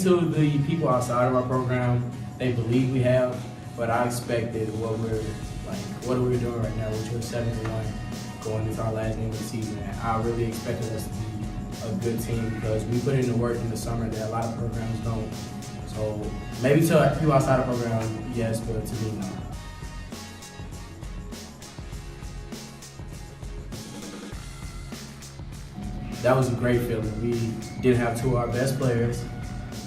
to the people outside of our program, they believe we have, but I expected what we're doing right now, which we're 7-1 going into our last game of the season. And I really expected us to be a good team because we put in the work in the summer that a lot of programs don't. So maybe to people outside the program, yes, but to me, no. That was a great feeling. We didn't have two of our best players,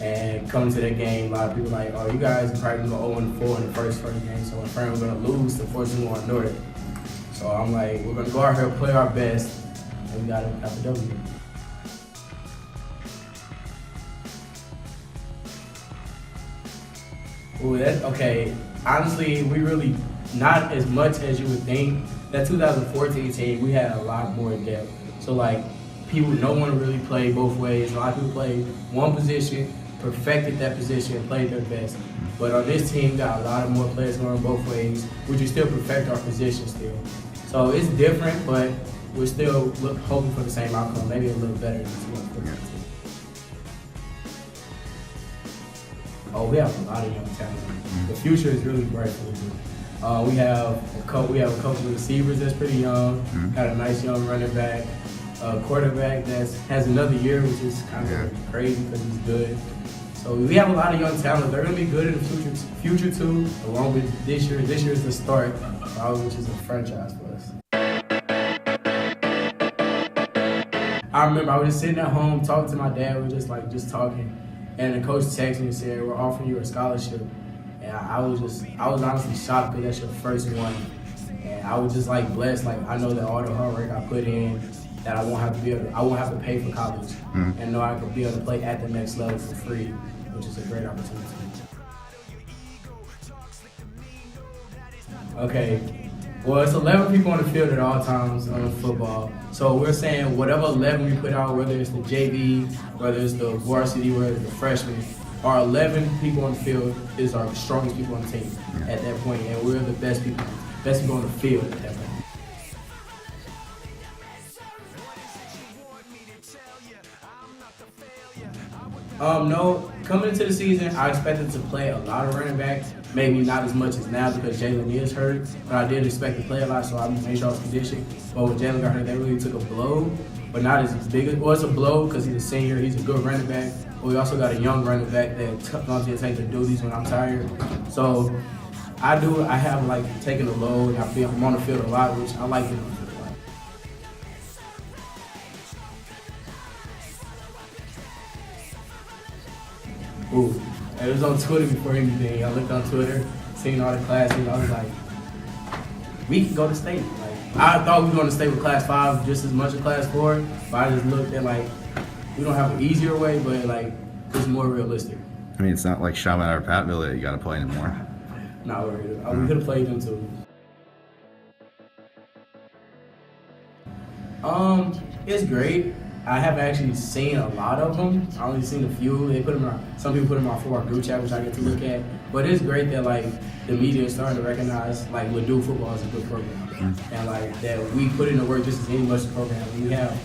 and coming to that game, a lot of people were like, oh, you guys are probably going to go 0-4 in the first game, so we're going to lose to 14-1 Nordic. So I'm like, we're going to go out here, play our best, and we got a W. Ooh, okay. Honestly, we really, not as much as you would think. That 2014 team, we had a lot more depth. So like, no one really played both ways. A lot of people played one position, perfected that position, and played their best. But on this team, we got a lot of more players going both ways, which we still perfect our position still. So it's different, but we're still hoping for the same outcome, maybe a little better than 2014. Oh, we have a lot of young talent. The future is really bright for the group. We have a couple of receivers that's pretty young. Got a nice young running back. A quarterback that has another year, which is kind of crazy because he's good. So we have a lot of young talent. They're going to be good in the future too, along with this year. This year is the start, which is a franchise for us. I remember I was just sitting at home talking to my dad. We were just talking, and the coach texted me and said, "We're offering you a scholarship." And I was honestly shocked because that's your first one. And I was just blessed. I know that all the hard work I put in, that I won't have to pay for college, and know I could be able to play at the next level for free, which is a great opportunity. Okay, well, it's 11 people on the field at all times on football. So we're saying whatever 11 we put out, whether it's the JV, whether it's the varsity, whether it's the freshmen, our 11 people on the field is our strongest people on the team at that point, and we're the best people on the field at that point. No, coming into the season, I expected to play a lot of running backs, maybe not as much as now because Jalen is hurt, but I did expect to play a lot, so I made sure I was conditioned. But when Jalen got hurt, that really took a blow, but not as big. Well, it's a blow because he's a senior, he's a good running back, but we also got a young running back that comes in to take the duties when I'm tired. So I have taken the load, and I'm on the field a lot, which I like it. Ooh, it was on Twitter before anything. I looked on Twitter, seen all the classes. I was like, we can go to state. I thought we were going to state with class 5 just as much as class 4, but I just looked at we don't have an easier way, but it's more realistic. I mean, it's not like Shaman or Pattville that you got to play anymore. Not worried. We could have played them too. It's great. I haven't actually seen a lot of them. I only seen a few. Some people put them on for our group chat, which I get to look at. But it's great that the media is starting to recognize Ladue football is a good program, and that we put in the work just as any other program. We have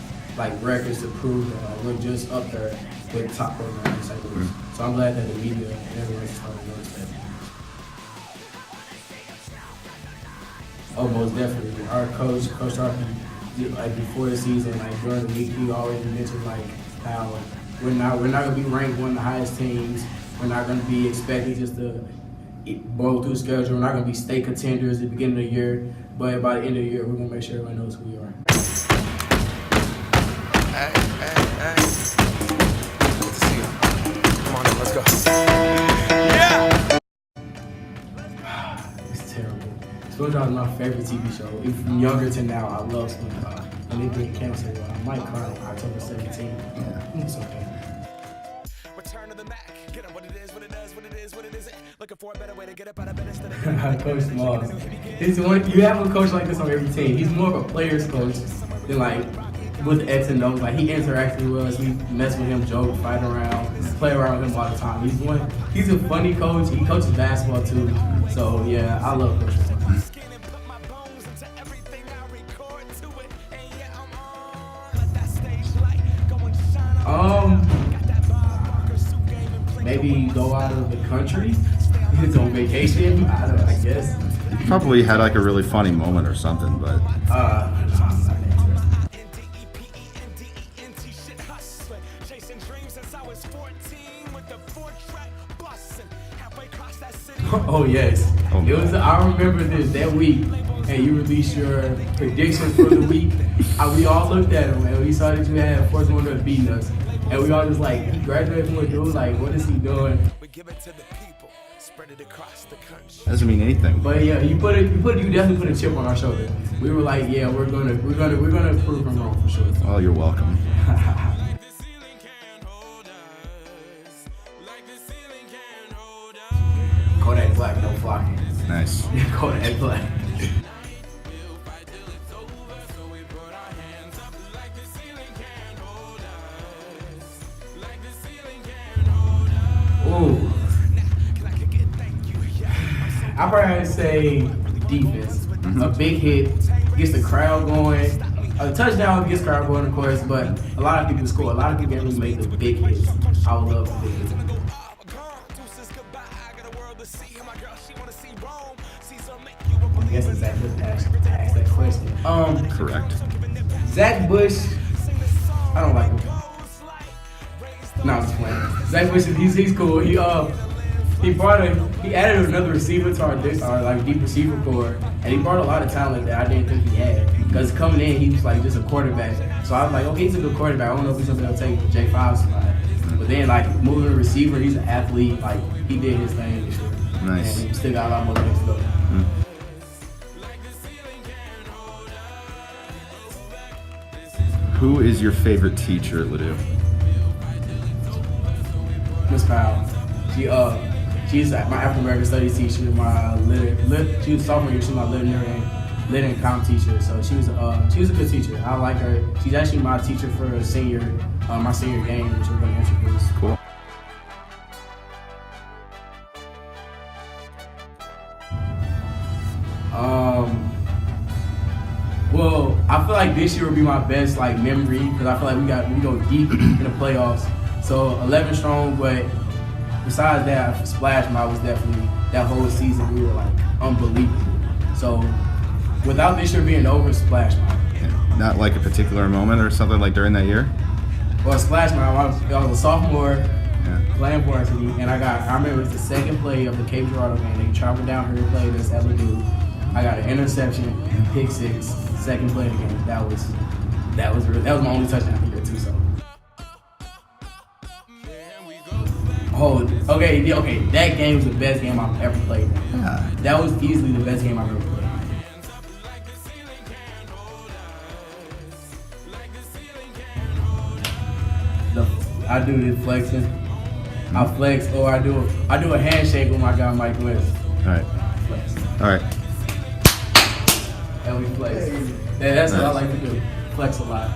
records to prove that we're just up there with top programs in St. Louis. So I'm glad that the media and everyone's starting to notice that. Oh, most definitely. Our coach Harvey, before the season, during the week, he always mentioned how we're not gonna be ranked one of the highest teams. We're not gonna be expected just to blow through the schedule. We're not gonna be state contenders at the beginning of the year, but by the end of the year, we're gonna make sure everyone knows who we are. Hey. Good to see you. Come on in, let's go. Yeah! It's terrible. SpongeBob is my favorite TV show. Even from younger to now, I love SpongeBob. And they did cancel Mike Carter on October 17th. It's okay. Return to the Mac. Get up what it is, what it does, what it is, what it isn't. Looking for a better way to get up out of bed instead of Coach Smalls. You have a coach like this on every team. He's more of a player's coach than with X and O's. He interacts with us. We mess with him, joke, fight around, play around with him all the time. He's a funny coach. He coaches basketball too. So yeah, I love Coach Smalls. maybe go out of the country. He's on vacation. I guess. Probably had like a really funny moment or something, but No, I'm not that interested. N-D-E-P-E-N-D-E-N-T shit hustling. Chasing dreams since I was 14 with the 4-track busting. Halfway across that city. Oh yes. Oh, It was. I remember this that week, and you released your predictions for the week. We all looked at him, and we saw that you had Force One beating us, and we all just like, he graduated from a dude. Like, what is he doing? We give it to the people, spread it across the country. doesn't mean anything. But yeah, you definitely put a chip on our shoulder. We were like, yeah, we're gonna prove him wrong for sure. Oh, you're welcome. Like the ceiling can't hold us. Like the ceiling can't hold us. Kodak Black, no flocking. Nice. Kodak Black. We'll fight till it's over, so we put our hands up. Like the ceiling can't hold us. Like the ceiling can't hold us. Ooh. Can I kick it? Thank you. Yeah. I probably have to say defense. A big hit gets the crowd going. A touchdown gets the crowd going, of course, but a lot of people score. A lot of people can't really make the big hits. I would love the big hits. Deuces goodbye. I got a world to see. My girl, she wanna see Rome. Caesar make I guess it's Zach Bush to ask that question. Correct. Zach Bush, I don't like him. No, I'm just playing. Zach Bush, he's cool. He added another receiver to our like deep receiver core, and he brought a lot of talent that I didn't think he had. Because coming in, he was like just a quarterback. So I was like, okay, he's a good quarterback. I don't know if he's gonna be able to take the J5 spot. But then like moving to receiver, he's an athlete. Like he did his thing this year. Nice. And he still got a lot more legs to go. Who is your favorite teacher at Ladue? Miss Powell. She's my African American Studies teacher. She was sophomore year. She was my lit and comp teacher. So she was a good teacher. I like her. She's actually my teacher for my senior game, which we're gonna introduce. Cool. Well, I feel like this year will be my best like memory because I feel like we go deep in the playoffs. So 11 strong, but besides that, Splash Mob was definitely that whole season we were like unbelievable. So without this year being over, Splash Mob. Not like a particular moment or something like during that year? Well, Splash Mob, I was a sophomore Yeah. playing varsity, and I remember it was the second play of the Cape Girardeau game. They traveled down here to play this at Ladue. I got an interception and a pick six, second play of the game. That was my only touchdown of the year too. So. Oh, okay. That game was the best game I've ever played. Yeah. That was easily the best game I've ever played. I do this flexing. I flex, or I do a handshake with my guy Mike West. All right. Flex. All right. And we flex. That's what I like to do. Flex a lot.